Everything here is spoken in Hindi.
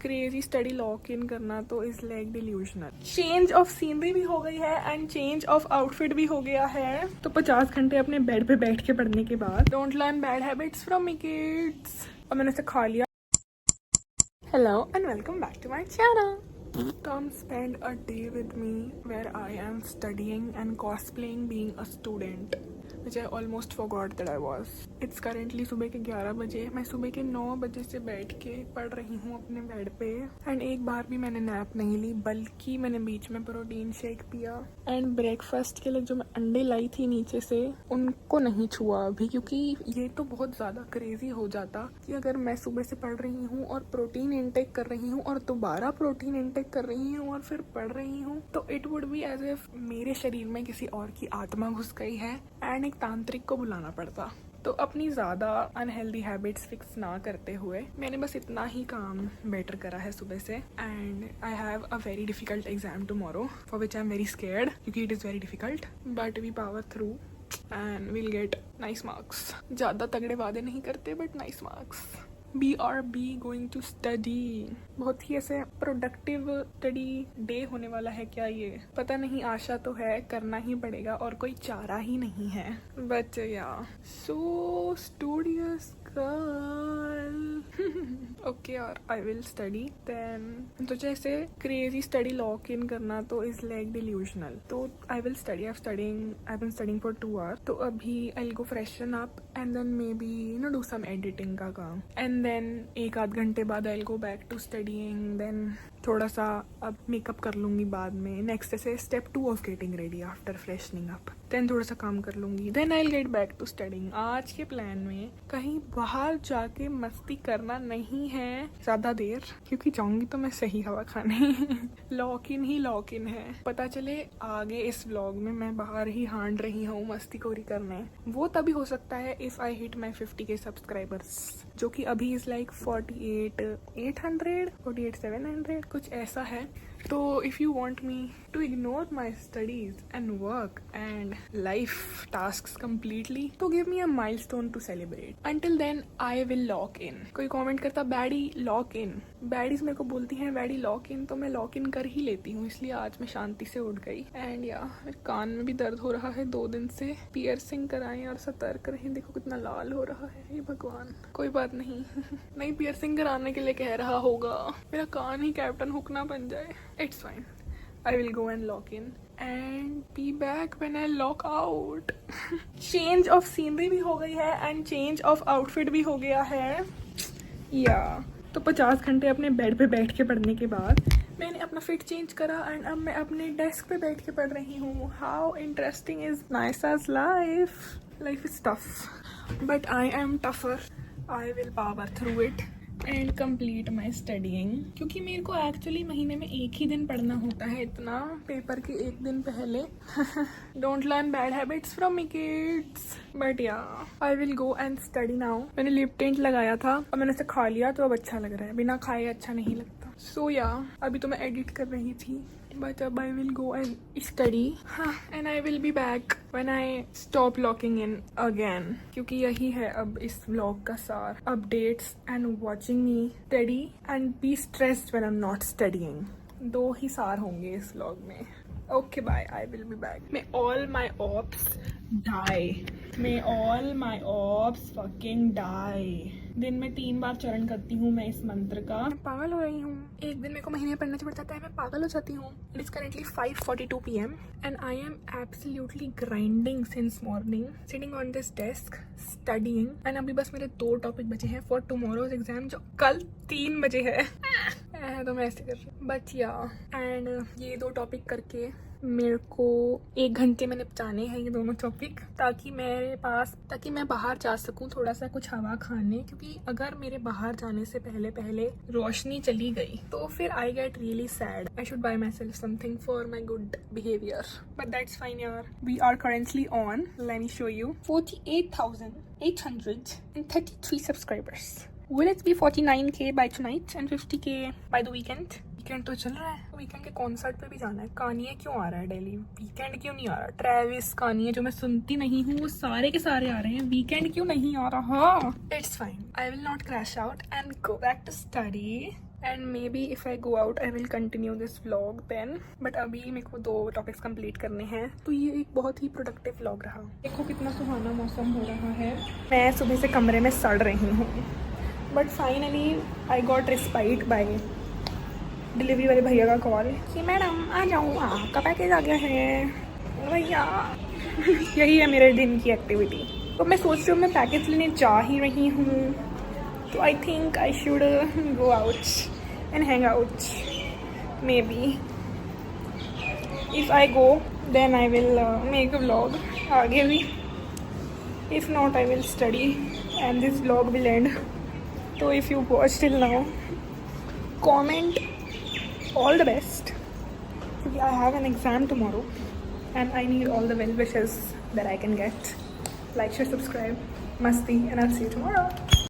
क्रेजी स्टडी लॉक इन करना तो is like delusional. Change of scenery भी हो गई है एंड चेंज ऑफ आउटफिट भी हो गया है। तो 50 घंटे अपने बेड पे बैठ के पढ़ने के बाद don't learn bad habits from me kids. और मैंने उसे खा लिया। Hello and welcome back to my channel. Come spend a day with me where I am studying and cosplaying being a student, which I almost forgot that I was. It's currently सुबह के 11 बजे। मैं सुबह के 9 बजे से बैठ के पढ़ रही हूँ अपने बेड पे एंड एक बार भी मैंने नैप नहीं ली, बल्कि मैंने बीच में प्रोटीन शेक पिया एंड ब्रेकफास्ट के लिए जो मैं अंडे लाई थी नीचे से उनको नहीं छुआ अभी, क्योंकि ये तो बहुत ज़्यादा क्रेजी हो जाता कि अगर मैं सुबह से पढ़ रही हूँ और प्रोटीन इनटेक कर रही हूँ और दोबारा प्रोटीन इनटेक कर रही हूँ और फिर पढ़ रही हूँ, तो it would be as if मेरे शरीर में किसी और की आत्मा घुस गई है एंड एक तांत्रिक को बुलाना पड़ता। तो अपनी ज़्यादा अनहेल्दी हैबिट्स फिक्स ना करते हुए मैंने बस इतना ही काम बेटर करा है सुबह से। And I have a very difficult exam tomorrow for which I am very scared, क्योंकि it is very difficult, but we power through and will get nice marks. ज़्यादा तगड़े वादे नहीं करते but nice marks. BRB going to study. बहुत ही ऐसे प्रोडक्टिव स्टडी डे होने वाला है क्या ये पता नहीं, आशा तो है, करना ही पड़ेगा और कोई चारा ही नहीं है। बट या सो स्टूडियस गर्ल ओके, और आई विल स्टडी देन। तो जैसे क्रेजी स्टडी लॉक इन करना तो इज लाइक डिल्यूशनल। तो I will study, I been studying for 2 hours। तो अभी I will go freshen up and then maybe do some editing का काम एंड देन 1-8 घंटे बाद I will go back to studying. Then थोड़ा सा अब मेकअप कर लूँगी बाद में। नेक्स्ट ऐसे step 2 of getting ready after freshening up. Then थोड़ा सा काम कर लूँगी, then I will get back to studying. आज के प्लान में कहीं बाहर जाके मस्ती करना नहीं है ज़्यादा देर, क्योंकि जाऊँगी तो मैं सही हवा खाने लॉक इन है। पता चले आगे इस व्लॉग में मैं बाहर ही हांड रही हूँ मस्तीखोरी करने, वो तभी हो सकता है if I hit my 50K subscribers, जो कि अभी इज़ लाइक 48,700 कुछ ऐसा है। तो if you want me to ignore my studies and work and life task completely, तो give me a milestone to celebrate. Until then I will lock in. कोई कमेंट करता बैडी लॉक इन, बैडीज मेरे को बोलती हैं बैडी लॉक इन, तो मैं लॉक इन कर ही लेती हूँ। इसलिए आज मैं शांति से उठ गई। एंड या मेरे कान में भी दर्द हो रहा है 2 दिन से। पियर्सिंग कराएं और सतर्क रहें। देखो कितना लाल हो रहा है, हे भगवान। कोई बात नहीं नहीं पियर्सिंग कराने के लिए कह रहा होगा, मेरा कान ही कैप्टन हुक ना बन जाए। It's fine. I will go and log in and be back when I log out. Change of scenery भी हो गई है and change of outfit भी हो गया है। तो 50 घंटे अपने बेड पे बैठ के पढ़ने के बाद मैंने अपना फिट चेंज करा एंड अब मैं अपने डेस्क पे बैठ के पढ़ रही हूँ। हाउ इंटरेस्टिंग इज नाइसा's life. Life is tough but I am tougher. I will power through it and complete my studying, क्योंकि मेरे को एक्चुअली महीने में 1 ही दिन पढ़ना होता है, इतना पेपर के 1 दिन पहले। Don't learn bad habits from me kids. But yeah I will go and study now. मैंने लिप टिंट लगाया था और मैंने उसे खा लिया, तो अब अच्छा लग रहा है, बिना खाए अच्छा नहीं लगता। सो या अभी तो मैं एडिट कर रही थी, but I will go and study and I will be back when I stop locking in again, क्योंकि यही है अब इस vlog का सार। Updates and watching me study and be stressed when I'm not studying, 2 ही सार होंगे इस vlog में। Okay, bye. I will be back. May all my ops die. May all my ops fucking die. दिन में 3 बार चरण करती हूँ मैं इस मंत्र का। मैं पागल हो रही हूँ, एक दिन मेरे को महीने पढ़ना पड़ जाता है, मैं पागल हो जाती हूँ। It is currently 5:42 PM and I am absolutely grinding since morning, sitting on this desk studying and अभी बस मेरे 2 टॉपिक बचे हैं for tomorrow's exam, जो कल 3 बजे है। तो मैं ऐसे कर रही हूँ बट या एंड ये 2 टॉपिक करके मेरे को 1 घंटे में निपटाने हैं ये दोनों टॉपिक, ताकि मैं बाहर जा सकूं थोड़ा सा कुछ हवा खाने, क्योंकि अगर मेरे बाहर जाने से पहले रोशनी चली गई तो फिर I get really sad. I should buy myself something for my good behaviour, but that's fine यार। We are currently on, let me show you, 48,833 subscribers. Will it be 49K by tonight and 50K by the weekend? Weekend तो चल रहा है, वीकेंड के कॉन्सर्ट पे भी जाना है। कानिये क्यों आ रहा है डेली, वीकेंड क्यों नहीं आ रहा? ट्रेविस कानिये जो मैं सुनती नहीं हूँ वो सारे के सारे आ रहे हैं, वीकेंड क्यों नहीं आ रहा? It's fine, I will not crash out and go back to study and maybe if I go out I will continue this vlog then, but अभी मेरे को 2 टॉपिक्स कंप्लीट करने हैं, तो ये एक बहुत ही प्रोडक्टिव व्लॉग रहा। देखो कितना सुहाना मौसम हो रहा है। मैं सुबह से कमरे में सड़ रही हूँ, but finally I got respite by delivery वाले भैया का कॉल कि मैडम आ जाऊँ, आपका पैकेज आ गया है भैया। यही है मेरे दिन की एक्टिविटी। तो मैं सोच रही हूँ मैं पैकेज लेने जा ही रही हूँ, तो I think I should go out and hang out. Maybe if I go, then I will make a vlog आगे भी. If not, I will study and this vlog will end. So if you watched till now, comment all the best. Because I have an exam tomorrow and I need all the well wishes that I can get. Like, share, subscribe, masti, and I'll see you tomorrow.